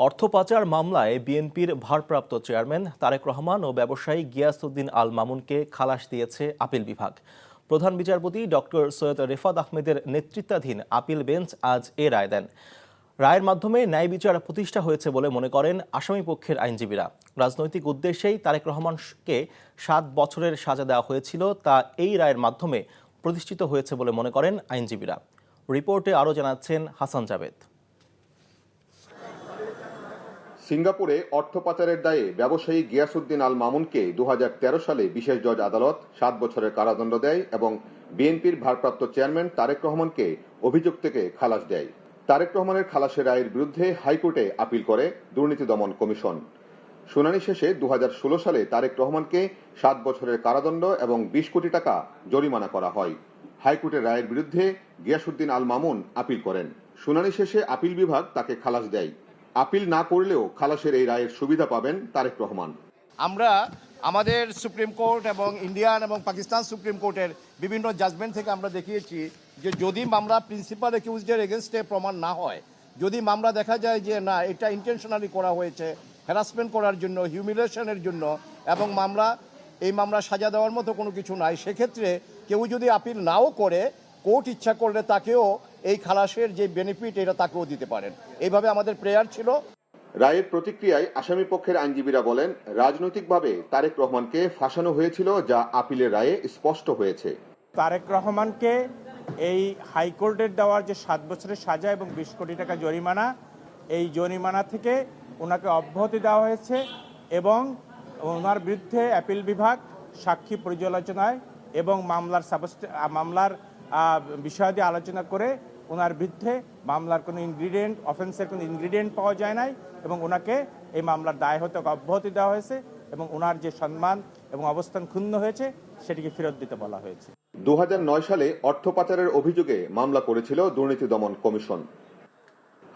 অর্থ পাচার মামলায় বিএনপির ভারপ্রাপ্ত চেয়ারম্যান তারেক রহমান ও ব্যবসায়ী গিয়াসউদ্দিন আল মামুনকে খালাস দিয়েছে আপিল বিভাগ। প্রধান বিচারপতি ডক্টর সৈয়দ রেফাত আহমেদের নেতৃত্বাধীন আপিল বেঞ্চ আজ এ রায় দেন। রায়ের মাধ্যমে ন্যায় বিচার প্রতিষ্ঠা হয়েছে বলে মনে করেন আসামিপক্ষের আইনজীবীরা। রাজনৈতিক উদ্দেশ্যেই তারেক রহমানকে 7 বছরের সাজা দেওয়া হয়েছিল, তা এই রায়ের মাধ্যমে প্রতিষ্ঠিত হয়েছে বলে মনে করেন আইনজীবীরা। রিপোর্টে আরও জানাচ্ছেন হাসান জাবেদ। সিঙ্গাপুরে অর্থ পাচারের দায়ে ব্যবসায়ী গিয়াসউদ্দিন আল মামুনকে 2013 সালে বিশেষ জজ আদালত 7 বছরের কারাদণ্ড দেয় এবং বিএনপির ভারপ্রাপ্ত চেয়ারম্যান তারেক রহমানকে অভিযোগ থেকে খালাস দেয়। তারেক রহমানের খালাসের রায়ের বিরুদ্ধে হাইকোর্টে আপিল করে দুর্নীতি দমন কমিশন। শুনানি শেষে 2016 সালে তারেক রহমানকে 7 বছরের কারাদণ্ড এবং 20 কোটি টাকা জরিমানা করা হয়। হাইকোর্টের রায়ের বিরুদ্ধে গিয়াসউদ্দিন আল মামুন আপিল করেন। শুনানি শেষে আপিল বিভাগ তাকে খালাস দেয়। আপিল না করলেও খালাসের এই রায়ের সুবিধা পাবেন তারেক রহমান। আমরা আমাদের সুপ্রিম কোর্ট এবং ইন্ডিয়ান এবং পাকিস্তান সুপ্রিম কোর্টের বিভিন্ন জাজমেন্ট থেকে আমরা দেখিয়েছি যে যদি মামলা প্রিন্সিপাল অ্যাকিউজডের এগেনস্টে প্রমাণ না হয়, যদি মামলা দেখা যায় যে না এটা ইন্টেনশনালি করা হয়েছে হ্যারাসমেন্ট করার জন্য, হিউমিলিয়েশনের জন্য, এবং এই মামলা সাজা দেওয়ার মতো কোনো কিছু নাই, সেক্ষেত্রে কেউ যদি আপিল নাও করে কোর্ট ইচ্ছা করলে তাকেও এই খালাসের যে বেনিফিট এটা তাকেও দিতে পারেন। এইভাবে আমাদের প্রেয়ার ছিল। রায়ের প্রতিক্রিয়ায় আসামি পক্ষের আইনজীবীরা বলেন, রাজনৈতিকভাবে তারেক রহমানকে ফাঁসানো হয়েছিল, যা আপিলের রায়ে স্পষ্ট হয়েছে। তারেক রহমানকে এই হাইকোর্টের দেওয়ার যে 7 বছরের সাজা এবং 20 কোটি টাকা জরিমানা, এই জরিমানা থেকে ওনাকে অব্যাহতি দেওয়া হয়েছে এবং ওনার বিরুদ্ধে অ্যাপিল বিভাগ সাক্ষী পর্যালোচনায় এবং মামলার বিষয়াদি আলোচনা করে ওনার বিরুদ্ধে মামলার কোনো অফেন্সের কোনো ইনগ্রিডিয়েন্ট পাওয়া যায় নাই এবং ওনাকে এই মামলার দায় হতে অব্যাহতি দেওয়া হয়েছে এবং ওনার যে সম্মান এবং অবস্থান ক্ষুণ্ণ হয়েছে সেটিকে ফেরত দিতে বলা হয়েছে। 2009 সালে অর্থ পাচারের অভিযোগে মামলা করেছিল দুর্নীতি দমন কমিশন।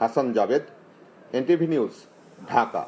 Hasan Jabed, NTV news, Dhaka.